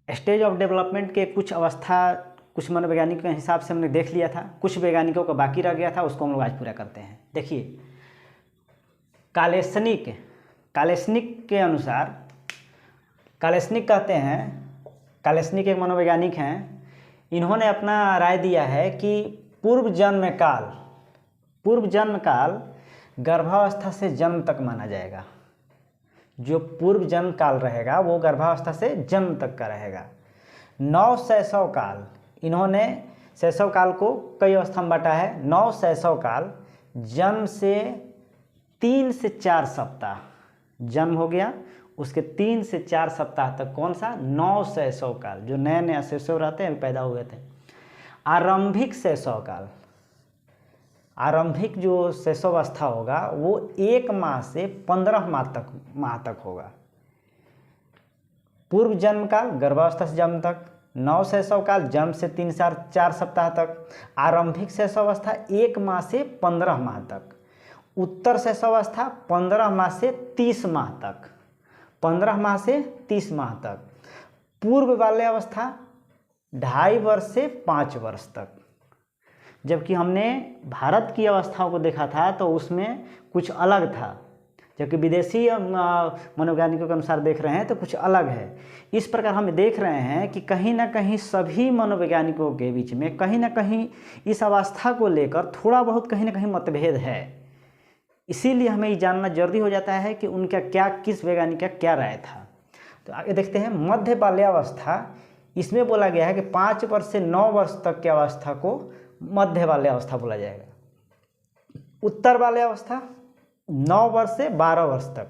Stage of development के कुछ अवस्था कुछ मनोवैज्ञानिकों के हिसाब से हमने देख लिया था, कुछ वैज्ञानिकों का बाकी रह गया था, उसको हम लोग आज पूरा करते हैं। देखिए, कालेसनिक के अनुसार, कालेसनिक कहते हैं, कालेसनिक एक मनोवैज्ञानिक हैं, इन्होंने अपना राय दिया है कि पूर्व जन्म काल गर्भावस्था से जन्म तक माना जाएगा। जो पूर्व जन्म काल रहेगा वो गर्भावस्था से जन्म तक का रहेगा। नव शैशव काल, इन्होंने शैशव काल को कई अवस्था में बांटा है। नव शैशव काल जन्म से 3 से 4 सप्ताह, जन्म हो गया उसके 3 से 4 सप्ताह तक कौन सा? नव शैशव काल, जो नए नए शैशव रहते हैं पैदा हुए थे। आरंभिक शैशव काल, आरंभिक जो शैशवावस्था होगा वो 1 माह से 15 माह तक होगा। पूर्व जन्म काल गर्भावस्था से जन्म तक, नव शैशव काल जन्म से 3 से 4 सप्ताह तक, आरंभिक शैशवावस्था 1 माह से 15 माह तक, उत्तर शैशवावस्था 15 माह से 30 माह तक, 15 माह से 30 माह तक, पूर्व बाल्यावस्था 2.5 वर्ष से 5 वर्ष तक। जबकि हमने भारत की अवस्थाओं को देखा था तो उसमें कुछ अलग था, जबकि विदेशी मनोवैज्ञानिकों के अनुसार देख रहे हैं तो कुछ अलग है। इस प्रकार हम देख रहे हैं कि कहीं ना कहीं सभी मनोवैज्ञानिकों के बीच में कहीं ना कहीं इस अवस्था को लेकर थोड़ा बहुत कहीं ना कहीं मतभेद है। इसीलिए हमें ये जानना जरूरी हो जाता है कि उनका क्या, किस वैज्ञानिक का क्या राय था। तो आगे देखते हैं मध्य बाल्यावस्था। इसमें बोला गया है कि 5 वर्ष से 9 वर्ष तक की अवस्था को मध्य बाल्यावस्था बोला जाएगा। उत्तर बाल्यावस्था 9 वर्ष से 12 वर्ष तक,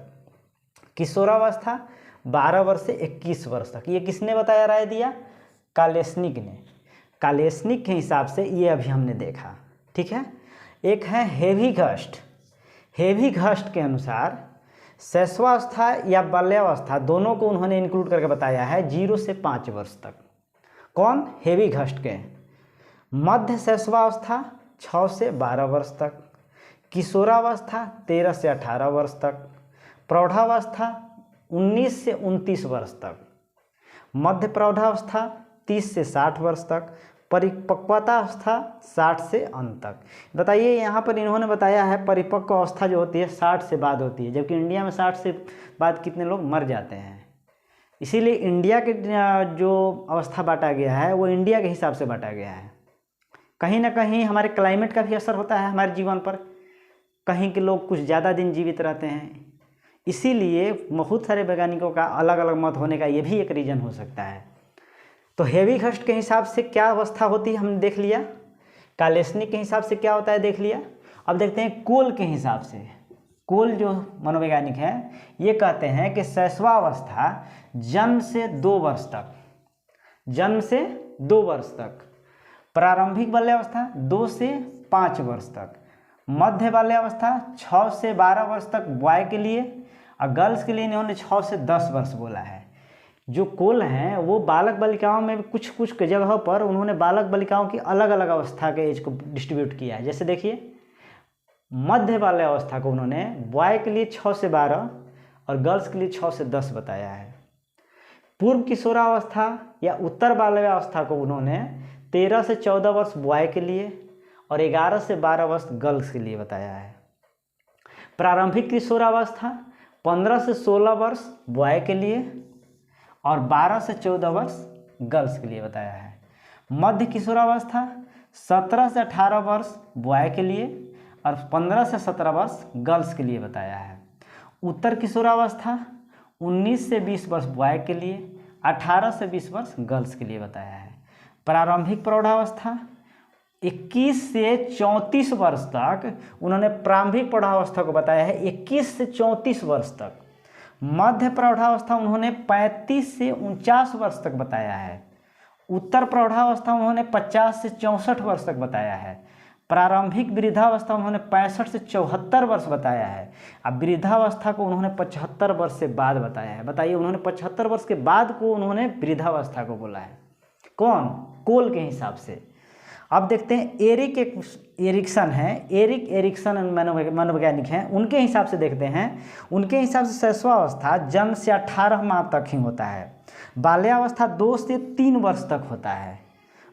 किशोरावस्था 12 वर्ष से 21 वर्ष तक। ये किसने बताया, राय दिया? कालेसनिक ने। कालेसनिक के हिसाब से ये अभी हमने देखा, ठीक है। एक है हेविघस्ट। हेविघस्ट के अनुसार शैशवावस्था या बाल्यावस्था दोनों को उन्होंने इंक्लूड करके बताया है 0 से 5 वर्ष तक। कौन? हेविघस्ट के। मध्य शैशवावस्था 6 से 12 वर्ष तक, किशोरावस्था 13 से 18 वर्ष तक, प्रौढ़ावस्था 19 से 29 वर्ष तक, मध्य प्रौढ़ावस्था 30 से 60 वर्ष तक, परिपक्वतावस्था 60 से अंत तक। बताइए, यहाँ पर इन्होंने बताया है परिपक्व अवस्था जो होती है 60 से बाद होती है, जबकि इंडिया में 60 से बाद कितने लोग मर जाते हैं। इसीलिए इंडिया के जो अवस्था बांटा गया है वो इंडिया के हिसाब से बांटा गया है। कहीं ना कहीं हमारे क्लाइमेट का भी असर होता है हमारे जीवन पर। कहीं के लोग कुछ ज़्यादा दिन जीवित रहते हैं, इसीलिए बहुत सारे वैज्ञानिकों का अलग अलग मत होने का ये भी एक रीज़न हो सकता है। तो हेविघस्ट के हिसाब से क्या अवस्था होती है हमने देख लिया, कालेसनिक के हिसाब से क्या होता है देख लिया। अब देखते हैं कोल के हिसाब से। कोल जो मनोवैज्ञानिक हैं ये कहते हैं कि शैशवावस्था जन्म से 2 वर्ष तक, जन्म से 2 वर्ष तक, प्रारंभिक बाल्यावस्था 2 से 5 वर्ष तक, मध्य बाल्यावस्था 6 से 12 वर्ष तक बॉय के लिए, और गर्ल्स के लिए इन्होंने 6 से 10 वर्ष बोला है। जो कोल हैं वो बालक बालिकाओं में कुछ कुछ जगहों पर उन्होंने बालक बालिकाओं की अलग अलग अवस्था के एज को डिस्ट्रीब्यूट किया है। जैसे देखिए, मध्य बाल्यावस्था को उन्होंने बॉय के लिए 6 से 12 और गर्ल्स के लिए 6 से 10 बताया है। पूर्व किशोरावस्था या उत्तर बाल्यावस्था को उन्होंने 13 से 14 वर्ष बॉय के लिए और 11 से 12 वर्ष गर्ल्स के लिए बताया है। प्रारंभिक किशोरावस्था 15 से 16 वर्ष बॉय के लिए और 12 से 14 वर्ष गर्ल्स के लिए बताया है। मध्य किशोरावस्था 17 से 18 वर्ष बॉय के लिए और 15 से 17 वर्ष गर्ल्स के लिए बताया है। उत्तर किशोरावस्था 19 से 20 वर्ष बॉय के लिए, 18 से 20 वर्ष गर्ल्स के लिए बताया है। प्रारंभिक प्रौढ़ावस्था 21 से 34 वर्ष तक उन्होंने प्रारंभिक प्रौढ़ावस्था को बताया है, 21 से 34 वर्ष तक। मध्य प्रौढ़ावस्था उन्होंने 35 से 49 वर्ष तक बताया है। उत्तर प्रौढ़ावस्था उन्होंने 50 से 64 वर्ष तक बताया है। प्रारंभिक वृद्धावस्था उन्होंने 65 से 74 वर्ष बताया है। अब वृद्धावस्था को उन्होंने 75 वर्ष से बाद बताया है। बताइए, उन्होंने 75 वर्ष के बाद को उन्होंने वृद्धावस्था को बोला है। कौन? कोल के हिसाब से। अब देखते हैं एरिक एरिक्सन है, एरिक एरिक्सन मनोवैज्ञानिक हैं, उनके हिसाब से देखते हैं। उनके हिसाब से शैशवावस्था जन्म से 18 माह तक ही होता है। बाल्यावस्था 2 से 3 वर्ष तक होता है।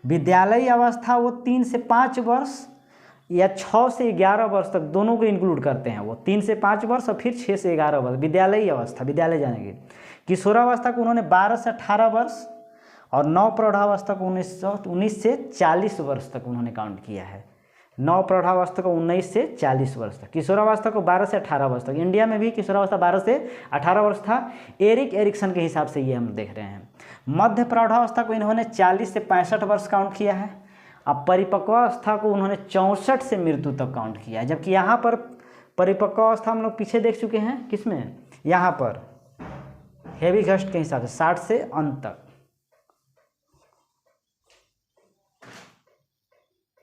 विद्यालयी अवस्था वो 3 से 5 वर्ष या 6 से 11 वर्ष तक दोनों को इंक्लूड करते हैं। वो 3 से 5 वर्ष और फिर 6 से 11 वर्ष विद्यालयी अवस्था, विद्यालय जाने की। किशोरावस्था को उन्होंने 12 से 18 वर्ष और नव प्रौढ़ावस्था को 19 से 40 वर्ष तक उन्होंने काउंट किया है। नव प्रौढ़ावस्था को 19 से 40 वर्ष तक, किशोरावस्था को 12 से 18 वर्ष तक। इंडिया में भी किशोरावस्था 12 से 18 वर्ष था, एरिक एरिक्सन के हिसाब से ये हम देख रहे हैं। मध्य प्रौढ़ावस्था को इन्होंने 40 से 65 वर्ष काउंट किया है। अब परिपक्वावस्था को उन्होंने 64 से मृत्यु तक काउंट किया है, जबकि यहाँ पर परिपक्वावस्था हम लोग पीछे देख चुके हैं, किसमें, यहाँ पर हेवी घस्ट के हिसाब से 60 से अंत तक।